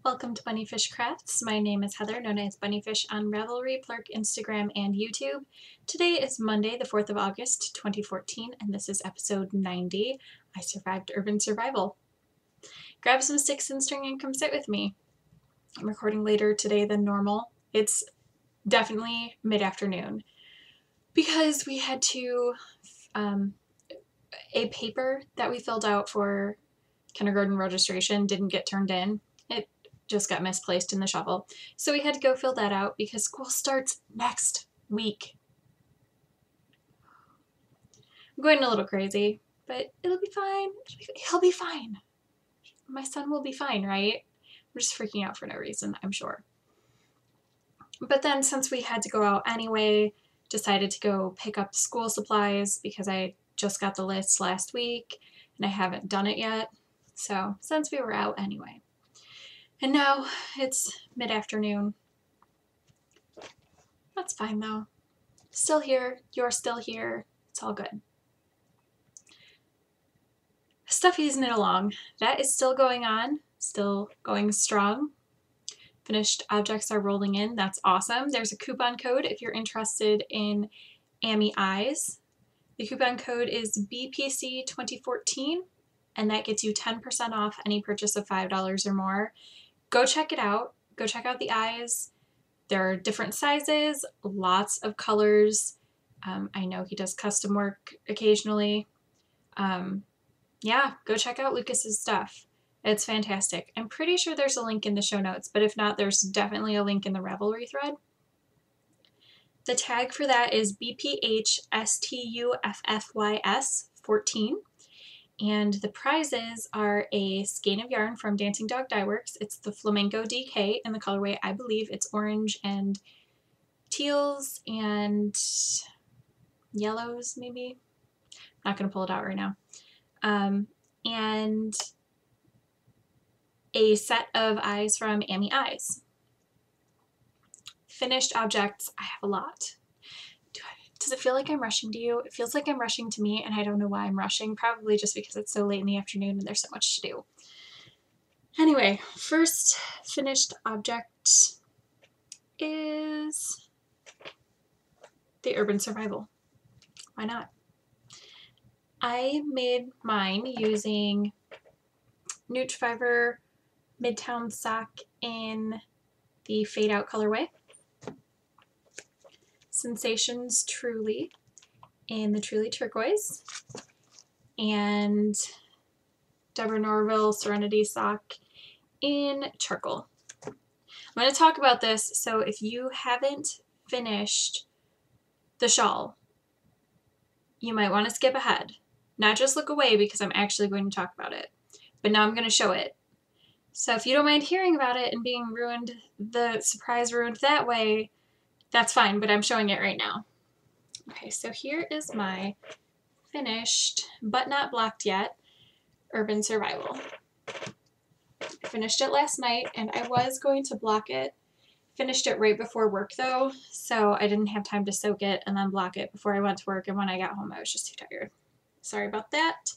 Welcome to Bunnyfish Crafts. My name is Heather, known as Bunnyfish on Ravelry, Plurk, Instagram, and YouTube. Today is Monday, the 4th of August, 2014, and this is episode 90. I survived urban survival. Grab some sticks and string and come sit with me. I'm recording later today than normal. It's definitely mid-afternoon because we had to, a paper that we filled out for kindergarten registration didn't get turned in. It just got misplaced in the shovel. So we had to go fill that out because school starts next week. I'm going a little crazy, but it'll be fine. He'll be fine. My son will be fine, right? We're just freaking out for no reason, I'm sure. But then since we had to go out anyway, decided to go pick up school supplies because I just got the list last week and I haven't done it yet. So since we were out anyway. And now it's mid-afternoon. That's fine though. Still here, you're still here, it's all good. Stuff easing it along. That is still going on, still going strong. Finished objects are rolling in, that's awesome. There's a coupon code if you're interested in Amy Eyes. The coupon code is BPC2014 and that gets you 10% off any purchase of $5 or more. Go check it out. Go check out the eyes. There are different sizes, lots of colors. I know he does custom work occasionally. Yeah, go check out Lucas's stuff. It's fantastic. I'm pretty sure there's a link in the show notes, but if not, there's definitely a link in the Ravelry thread. The tag for that is BPHSTUFFYS14. And the prizes are a skein of yarn from Dancing Dog Dye Works. It's the Flamenco DK in the colorway, I believe it's orange and teals and yellows, maybe. Not going to pull it out right now. And a set of eyes from Amy Eyes. Finished objects, I have a lot. Does it feel like I'm rushing to you? It feels like I'm rushing to me, and I don't know why I'm rushing. Probably just because it's so late in the afternoon and there's so much to do. Anyway, first finished object is the urban survival. Why not? I made mine using Nutri-Fiber Midtown Sock in the Fade Out colorway. Sensations Truly in the Truly Turquoise, and Deborah Norville Serenity Sock in Charcoal. I'm going to talk about this, so if you haven't finished the shawl, you might want to skip ahead. Not just look away because I'm actually going to talk about it, but now I'm going to show it. So if you don't mind hearing about it and being ruined, the surprise ruined that way, that's fine, but I'm showing it right now. Okay, so here is my finished, but not blocked yet, urban survival. I finished it last night and I was going to block it. Finished it right before work though, so I didn't have time to soak it and then block it before I went to work, and when I got home I was just too tired. Sorry about that.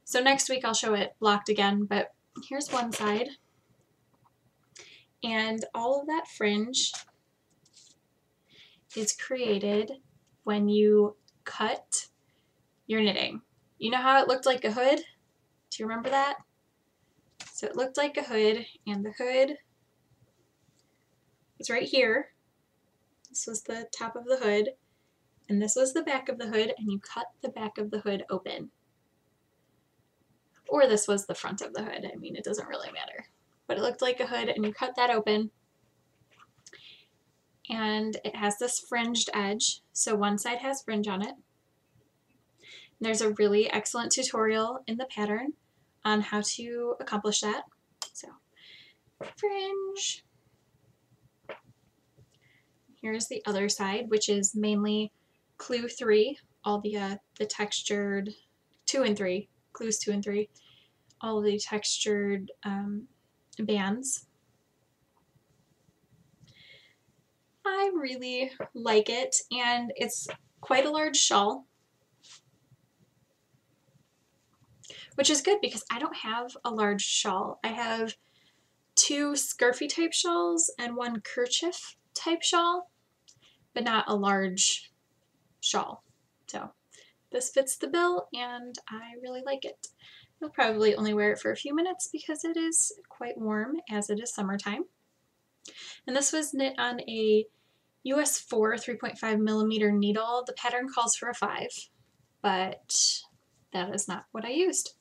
So next week I'll show it blocked again, but here's one side. And all of that fringe is created when you cut your knitting. You know how it looked like a hood? Do you remember that? So it looked like a hood, and the hood was right here. This was the top of the hood, and this was the back of the hood, and you cut the back of the hood open. Or this was the front of the hood. I mean, it doesn't really matter. But it looked like a hood, and you cut that open. And it has this fringed edge, so one side has fringe on it. And there's a really excellent tutorial in the pattern on how to accomplish that. So, fringe. Here's the other side, which is mainly clue 3, all the textured 2 and 3, clues 2 and 3, all the textured bands. I really like it, and it's quite a large shawl, which is good because I don't have a large shawl. I have 2 scarfy type shawls and 1 kerchief type shawl, but not a large shawl. So this fits the bill and I really like it. I'll probably only wear it for a few minutes because it is quite warm as it is summertime. And this was knit on a US 4 3.5 millimeter needle. The pattern calls for a 5, but that is not what I used.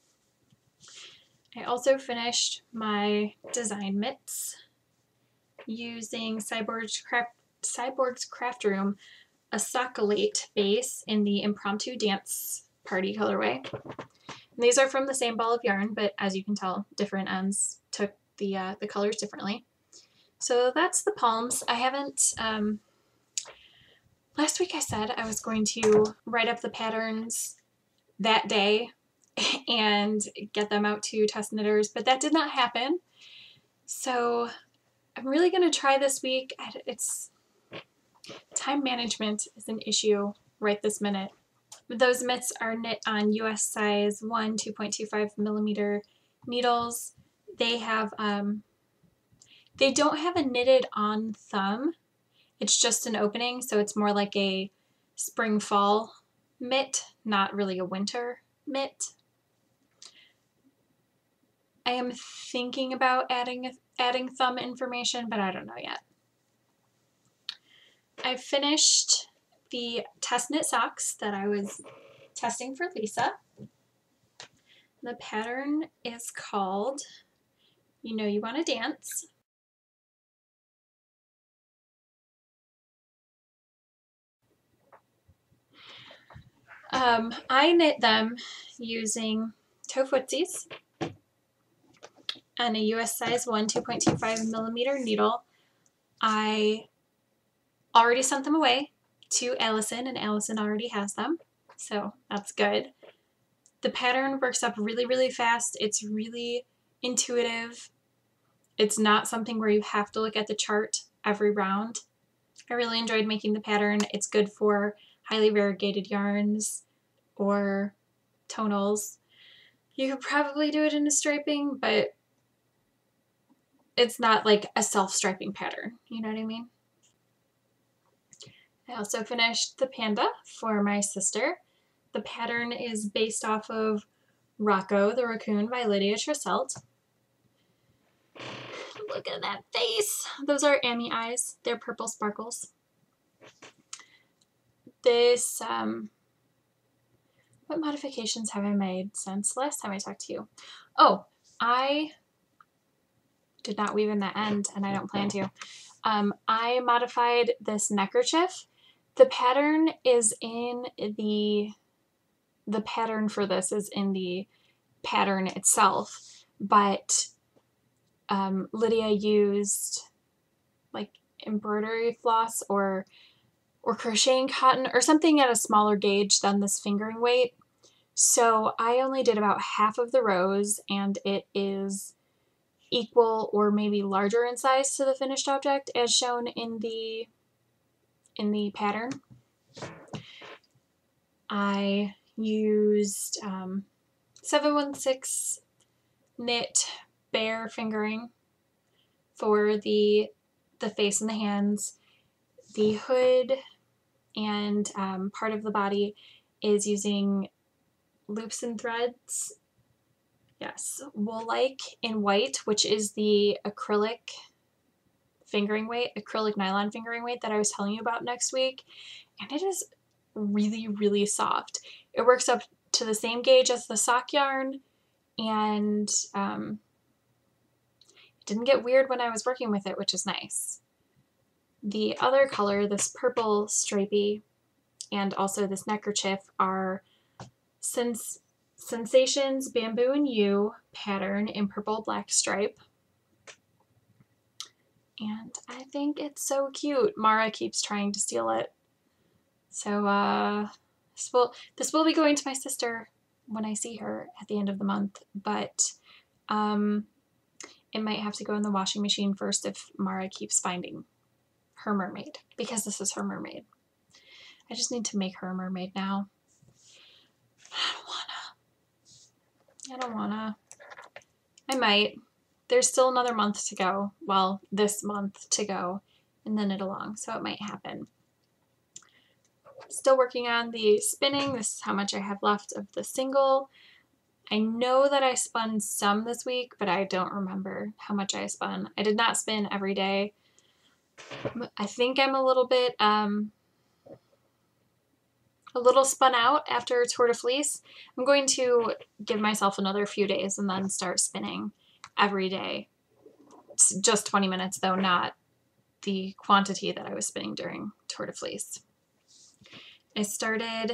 I also finished my design mitts using Cyborg's Craft Room, a Socolate base in the Impromptu Dance Party colorway. And these are from the same ball of yarn, but as you can tell, different ends took the colors differently. So that's the palms. I haven't, last week I said I was going to write up the patterns that day and get them out to test knitters, but that did not happen. So I'm really going to try this week. It's time management is an issue right this minute. Those mitts are knit on US size 1 2.25 millimeter needles. They have they don't have a knitted on thumb. It's just an opening, so it's more like a spring fall mitt, not really a winter mitt. I am thinking about adding thumb information, but I don't know yet. I finished the test knit socks that I was testing for Lisa. The pattern is called You Know You Want to Dance. I knit them using toe footsies and a US size 1 2.25 millimeter needle. I already sent them away to Allison, and Allison already has them, so that's good. The pattern works up really, really fast. It's really intuitive. It's not something where you have to look at the chart every round. I really enjoyed making the pattern. It's good for highly variegated yarns or tonals. You could probably do it in a striping, but it's not like a self-striping pattern. You know what I mean? I also finished the Panda for my sister. The pattern is based off of Rocco the Raccoon by Lydia Trisselt. Look at that face. Those are Amy eyes. They're purple sparkles. This, what modifications have I made since last time I talked to you? Oh, I did not weave in that end, and I don't plan to. I modified this neckerchief. The pattern is in the pattern for this is in the pattern itself, but Lydia used like embroidery floss or crocheting cotton or something at a smaller gauge than this fingering weight. So I only did about half of the rows, and it is equal or maybe larger in size to the finished object as shown in the pattern. I used 716 knit bare fingering for the face and the hands. The hood and part of the body is using loops and threads. Yes, Wool-like in white, which is the acrylic fingering weight, acrylic nylon fingering weight that I was telling you about next week. And it is really, really soft. It works up to the same gauge as the sock yarn, and it didn't get weird when I was working with it, which is nice. The other color, this purple stripey, and also this neckerchief are Sensations Bamboo and You pattern in purple black stripe. And I think it's so cute. Mara keeps trying to steal it. So this will be going to my sister when I see her at the end of the month, but it might have to go in the washing machine first if Mara keeps finding her mermaid, because this is her mermaid. I just need to make her a mermaid now. I don't wanna. I might. there's still another month to go. Well, this month to go, and then it along, so it might happen. Still working on the spinning. This is how much I have left of the single. I know that I spun some this week, but I don't remember how much I spun. I did not spin every day. I think I'm a little spun out after Tour de Fleece. I'm going to give myself another few days and then start spinning every day. It's just 20 minutes though, not the quantity that I was spinning during Tour de Fleece. I started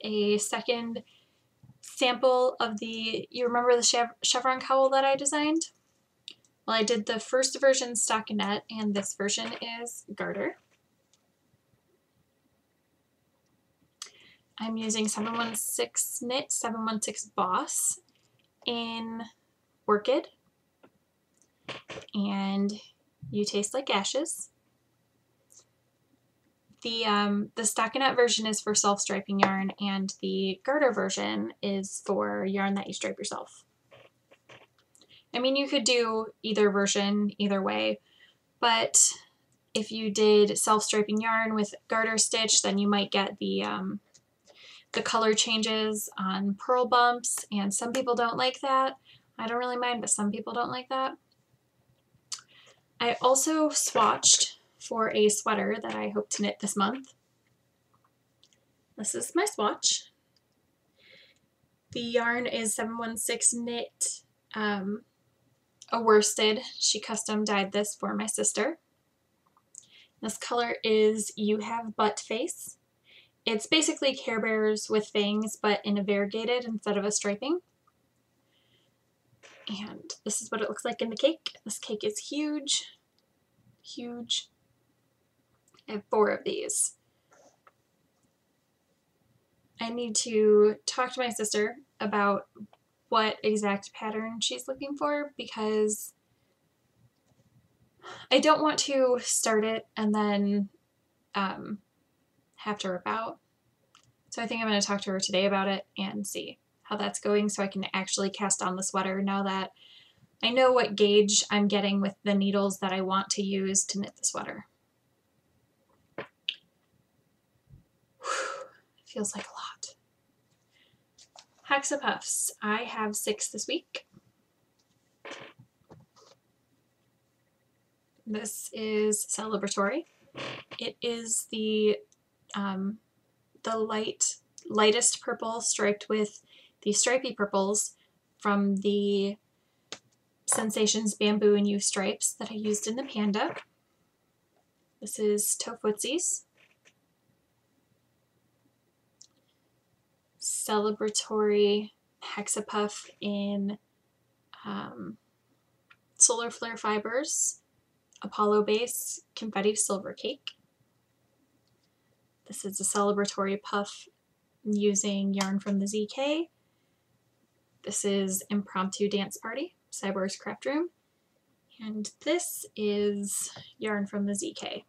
a second sample of the, you remember the chevron cowl that I designed? Well, I did the first version stockinette, and this version is garter. I'm using 716 knit, 716 boss in Orchid, and You Taste Like Ashes. The stockinette version is for self-striping yarn, and the garter version is for yarn that you stripe yourself. I mean, you could do either version, either way, but if you did self-striping yarn with garter stitch, then you might get the color changes on purl bumps, and some people don't like that. I don't really mind, but some people don't like that. I also swatched for a sweater that I hope to knit this month. This is my swatch. The yarn is 716 knit, a worsted. She custom dyed this for my sister. This color is You Have Butt Face. It's basically Care Bears with fangs, but in a variegated instead of a striping. And this is what it looks like in the cake. This cake is huge, huge. I have 4 of these. I need to talk to my sister about what exact pattern she's looking for, because I don't want to start it and then have to rip out. So I think I'm going to talk to her today about it and see how that's going, so I can actually cast on the sweater now that I know what gauge I'm getting with the needles that I want to use to knit the sweater. Feels like a lot. Hexa Puffs. I have 6 this week. This is celebratory. It is the lightest purple striped with the stripy purples from the Sensations Bamboo and You stripes that I used in the Panda. This is Tofootsies. Celebratory Hexa Puff in Solar Flare Fibers, Apollo Base, Confetti Silver Cake. This is a celebratory puff using yarn from the ZK. This is Impromptu Dance Party, Cyborg's Craft Room. And this is yarn from the ZK.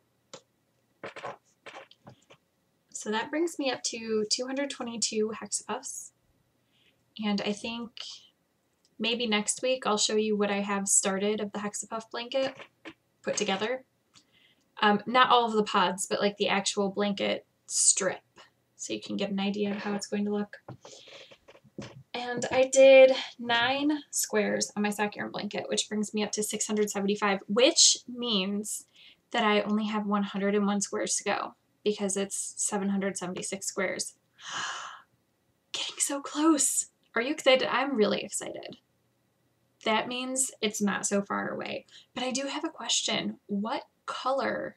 So that brings me up to 222 Hexa Puffs. And I think maybe next week I'll show you what I have started of the Hexa Puff blanket put together. Not all of the pods, but like the actual blanket strip, so you can get an idea of how it's going to look. And I did 9 squares on my sock yarn blanket, which brings me up to 675, which means that I only have 101 squares to go, because it's 776 squares. Getting so close. Are you excited? I'm really excited. That means it's not so far away. But I do have a question. What color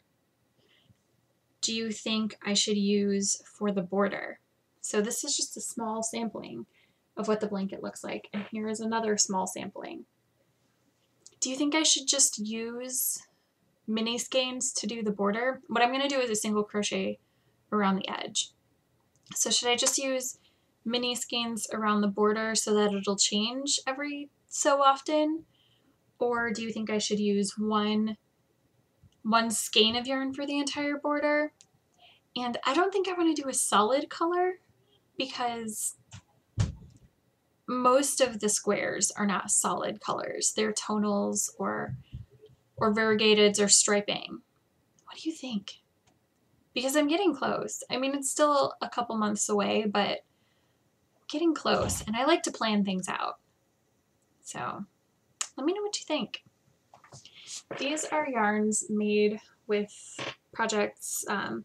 do you think I should use for the border? So this is just a small sampling of what the blanket looks like. And here is another small sampling. Do you think I should just use mini skeins to do the border? What I'm going to do is a single crochet around the edge. So should I just use mini skeins around the border so that it'll change every so often? Or do you think I should use one skein of yarn for the entire border? And I don't think I want to do a solid color, because most of the squares are not solid colors. They're tonals or variegateds or striping. What do you think? Because I'm getting close. I mean, it's still a couple months away, but getting close. And I like to plan things out. So let me know what you think. These are yarns made with projects I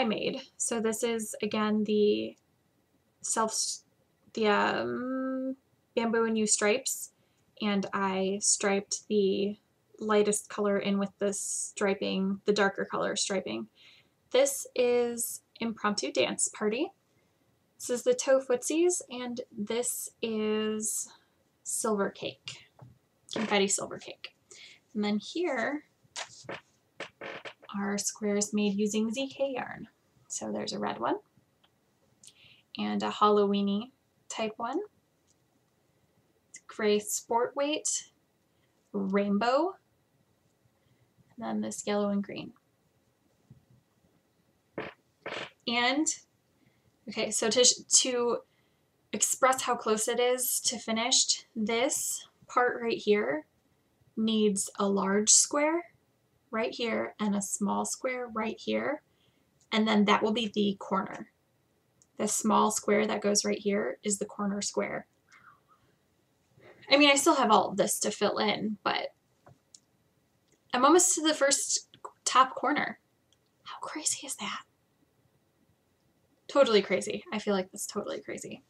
made. So this is, again, the bamboo and yew stripes, and I striped the lightest color in with the striping, the darker color striping. This is Impromptu Dance Party. This is the Toe Footsies, and this is Silver Cake, Confetti Silver Cake. And then here are squares made using ZK yarn. So there's a red one and a Halloweeny type one. Gray sport weight, rainbow, and then this yellow and green. And okay, so to express how close it is to finished, this part right here needs a large square right here and a small square right here, and then that will be the corner. The small square that goes right here is the corner square. I mean, I still have all of this to fill in, but I'm almost to the first top corner. How crazy is that? Totally crazy. I feel like that's totally crazy.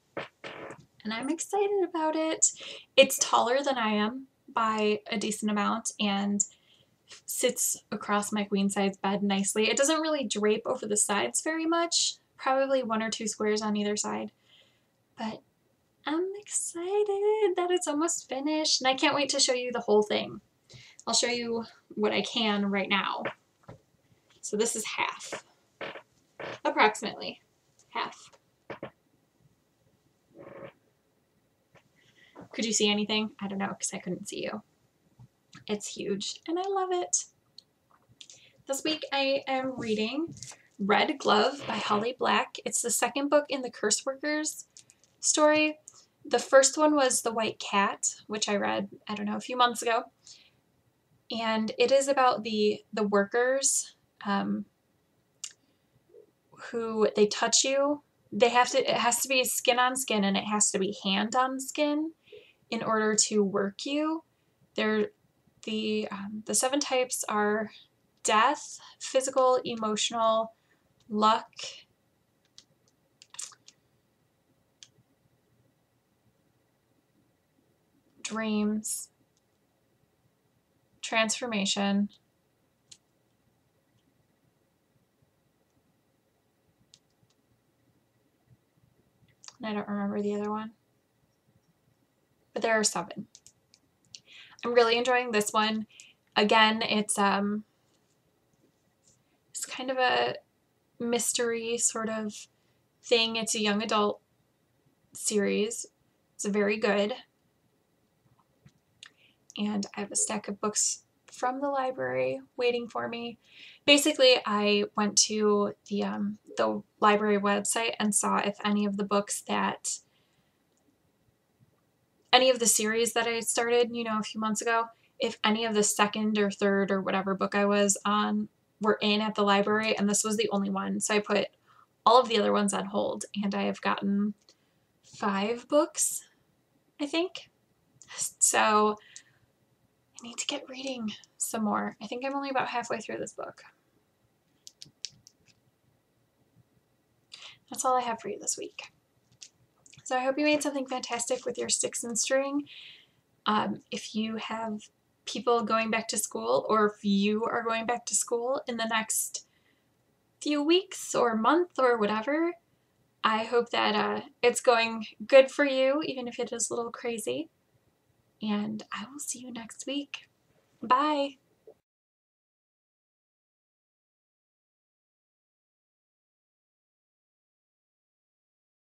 And I'm excited about it. It's taller than I am by a decent amount and sits across my queen size bed nicely. It doesn't really drape over the sides very much, probably 1 or 2 squares on either side, but I'm excited that it's almost finished, and I can't wait to show you the whole thing. I'll show you what I can right now. So this is half, approximately half. Could you see anything? I don't know, because I couldn't see you. It's huge, and I love it. This week I am reading Red Glove by Holly Black. It's the second book in the Curse Workers story. The first one was The White Cat, which I read, I don't know, a few months ago. And it is about the workers who, they touch you. They have to, it has to be skin on skin, and it has to be hand on skin in order to work you. The 7 types are death, physical, emotional, luck, dreams, transformation, and I don't remember the other one, but there are 7. I'm really enjoying this one. Again, it's kind of a mystery sort of thing. It's a young adult series. It's very good. And I have a stack of books from the library waiting for me. Basically, I went to the library website and saw if any of the books that, any of the series that I started, you know, a few months ago, if any of the second or third or whatever book I was on were in at the library, and this was the only one. So I put all of the other ones on hold, and I have gotten 5 books, I think. So I need to get reading some more. I think I'm only about halfway through this book. That's all I have for you this week. So I hope you made something fantastic with your sticks and string. If you have people going back to school, or if you are going back to school in the next few weeks or month or whatever, I hope that it's going good for you, even if it is a little crazy. And I will see you next week. Bye.